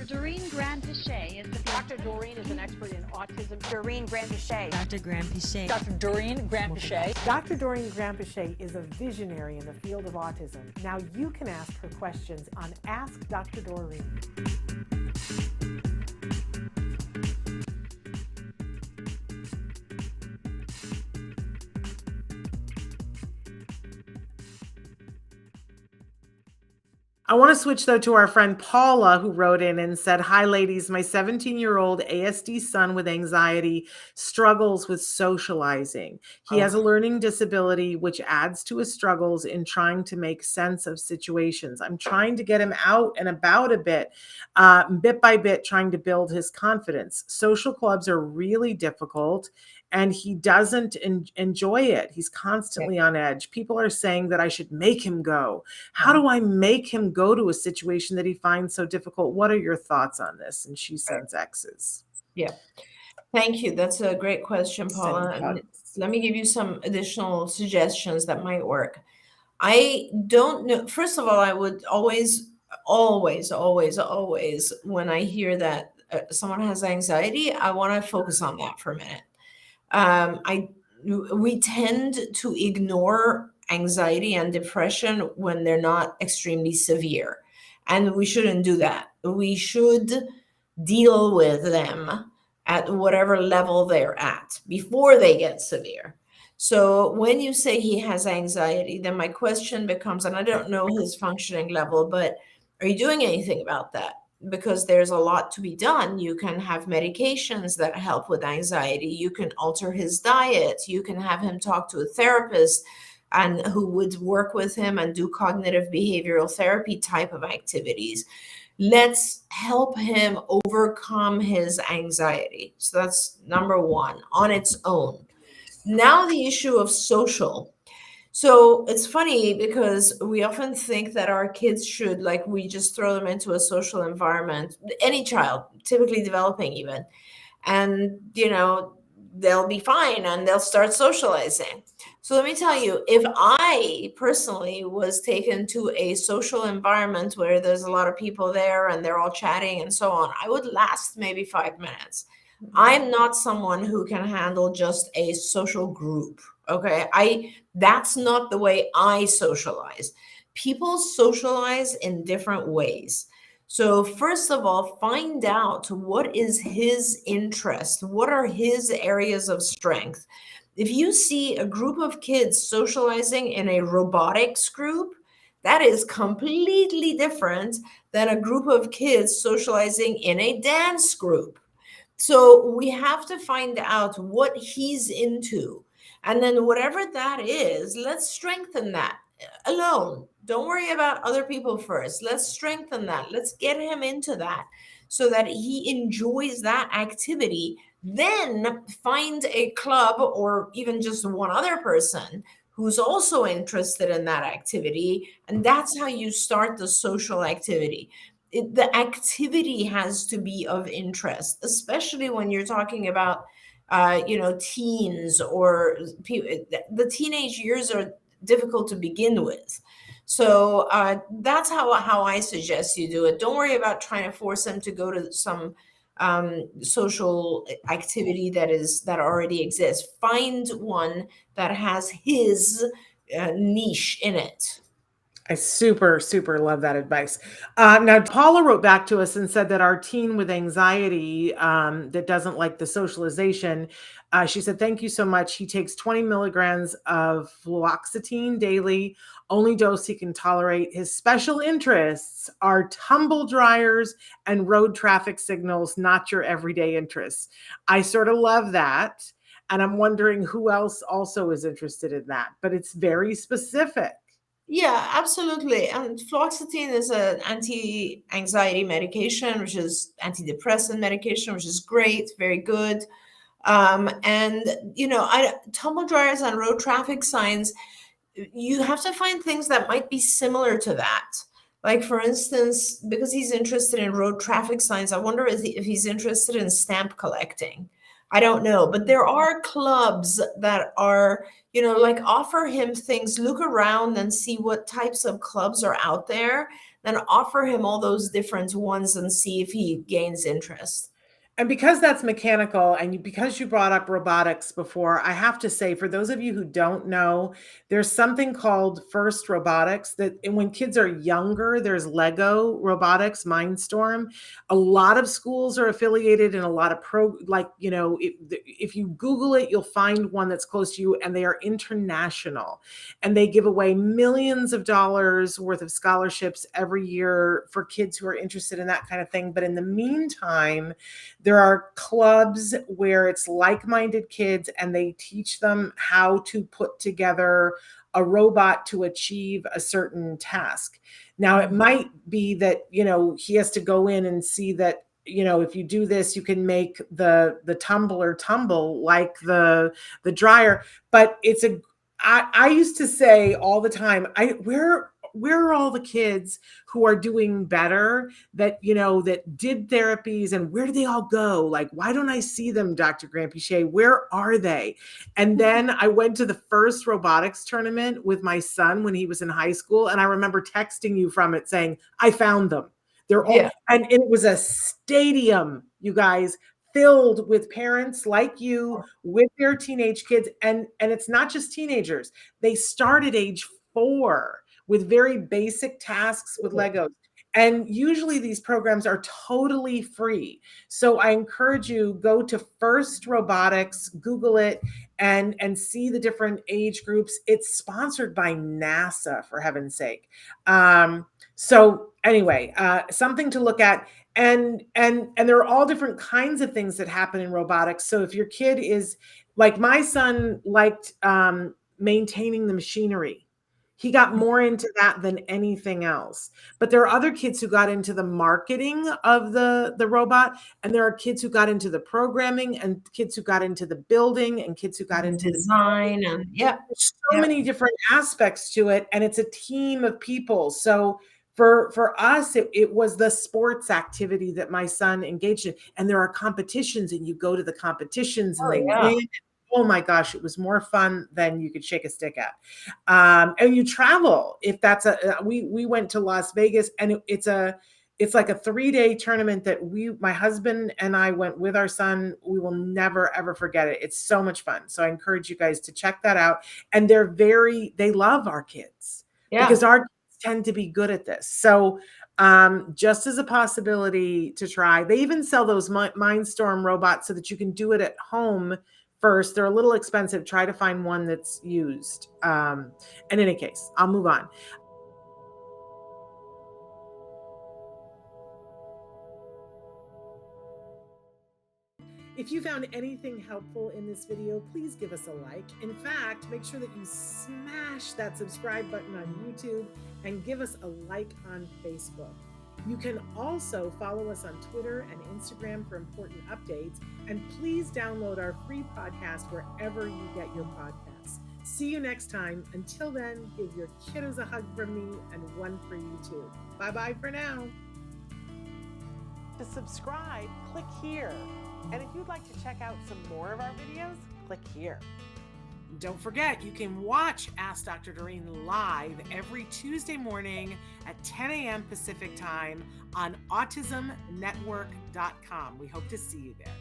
Doreen 𝗏𝗏𝗂𝗏 is the Dr. Doreen is an expert in autism. Doreen 𝗏𝗏𝗂𝗏. Dr. 𝗏𝗏𝗂𝗏. Dr. Doreen 𝗏𝗏𝗂𝗏. Dr. Doreen 𝗏𝗏𝗂𝗏 is a visionary in the field of autism. Now you can ask her questions on Ask Dr. Doreen. I want to switch, though, to our friend Paula, who wrote in and said, "Hi, ladies. My 17-year-old ASD son with anxiety struggles with socializing. He has a learning disability, which adds to his struggles in trying to make sense of situations. I'm trying to get him out and about a bit by bit, trying to build his confidence. Social clubs are really difficult, and he doesn't enjoy it. He's constantly on edge. People are saying that I should make him go. How do I make him go to a situation that he finds so difficult? What are your thoughts on this?" And she sends X's. Yeah. Thank you. That's a great question, Paula. And let me give you some additional suggestions that might work. I don't know. First of all, I would always, when I hear that someone has anxiety, I want to focus on that for a minute. We tend to ignore anxiety and depression when they're not extremely severe, and we shouldn't do that. We should deal with them at whatever level they're at before they get severe. So when you say he has anxiety, then my question becomes, and I don't know his functioning level, but are you doing anything about that? Because there's a lot to be done. You can have medications that help with anxiety. You can alter his diet. You can have him talk to a therapist and who would work with him and do cognitive behavioral therapy type of activities. Let's help him overcome his anxiety. So that's number one on its own. Now the issue of social. So it's funny because we often think that our kids should, like, we just throw them into a social environment, any child, typically developing even, and, you know, they'll be fine and they'll start socializing. So let me tell you, if I personally was taken to a social environment where there's a lot of people there and they're all chatting and so on, I would last maybe 5 minutes. I'm not someone who can handle just a social group. Okay. That's not the way I socialize. People socialize in different ways. So first of all, find out what is his interest. What are his areas of strength? If you see a group of kids socializing in a robotics group, that is completely different than a group of kids socializing in a dance group. So we have to find out what he's into. And then whatever that is, let's strengthen that alone. Don't worry about other people first. Let's strengthen that. Let's get him into that so that he enjoys that activity. Then find a club or even just one other person who's also interested in that activity. And that's how you start the social activity. The activity has to be of interest, especially when you're talking about teens or the teenage years are difficult to begin with. So that's how I suggest you do it. Don't worry about trying to force them to go to some social activity that already exists. Find one that has his niche in it. I super, super love that advice. Now, Paula wrote back to us and said that our teen with anxiety that doesn't like the socialization, she said, "Thank you so much. He takes 20 milligrams of fluoxetine daily, only dose he can tolerate. His special interests are tumble dryers and road traffic signals, not your everyday interests." I sort of love that. And I'm wondering who else also is interested in that, but it's very specific. Yeah, absolutely. And fluoxetine is an anti-anxiety medication, which is antidepressant medication, which is great, very good. Tumble dryers and road traffic signs, you have to find things that might be similar to that. Like, for instance, because he's interested in road traffic signs, I wonder if he's interested in stamp collecting. I don't know, but there are clubs that are, offer him things. Look around and see what types of clubs are out there. then offer him all those different ones and see if he gains interest. And because that's mechanical, and because you brought up robotics before, I have to say, for those of you who don't know, there's something called FIRST Robotics that, and when kids are younger, there's Lego Robotics, Mindstorm. A lot of schools are affiliated in a lot of if you Google it, you'll find one that's close to you, and they are international. And they give away millions of dollars worth of scholarships every year for kids who are interested in that kind of thing. But in the meantime, there are clubs where it's like-minded kids, and they teach them how to put together a robot to achieve a certain task. Now, it might be that, he has to go in and see that, if you do this, you can make the tumbler tumble like the dryer. But I used to say all the time, where are all the kids who are doing better that did therapies, and where do they all go? Like, why don't I see them, Dr. 𝗵𝗄𝗃? Where are they? And then I went to the first robotics tournament with my son when he was in high school. And I remember texting you from it saying, I found them. They're all, and it was a stadium, you guys, filled with parents like you with their teenage kids. And it's not just teenagers. They start at age 4 with very basic tasks with Legos. And usually these programs are totally free. So I encourage you, go to First Robotics, Google it, and see the different age groups. It's sponsored by NASA, for heaven's sake. So anyway, something to look at. And there are all different kinds of things that happen in robotics. So if your kid is, like my son liked maintaining the machinery. He got more into that than anything else. But there are other kids who got into the marketing of the robot, and there are kids who got into the programming, and kids who got into the building, and kids who got into design. And there's so many different aspects to it, and it's a team of people. So for us, it was the sports activity that my son engaged in, and there are competitions, and you go to the competitions, and they win. Oh my gosh, it was more fun than you could shake a stick at. And you travel. If that's we went to Las Vegas, and it's like a 3-day tournament that my husband and I went with our son. We will never, ever forget it. It's so much fun. So I encourage you guys to check that out. And they love our kids because our kids tend to be good at this. So just as a possibility to try, they even sell those Mindstorm robots so that you can do it at home first. They're a little expensive. Try to find one that's used. In any case, I'll move on. If you found anything helpful in this video, please give us a like. In fact, make sure that you smash that subscribe button on YouTube and give us a like on Facebook. You can also follow us on Twitter and Instagram for important updates. And please download our free podcast wherever you get your podcasts. See you next time. Until then, give your kiddos a hug from me, and one for you too. Bye-bye for now. To subscribe, click here. And if you'd like to check out some more of our videos, click here. Don't forget, you can watch Ask Dr. Doreen live every Tuesday morning at 10 a.m. Pacific time on autismnetwork.com. We hope to see you there.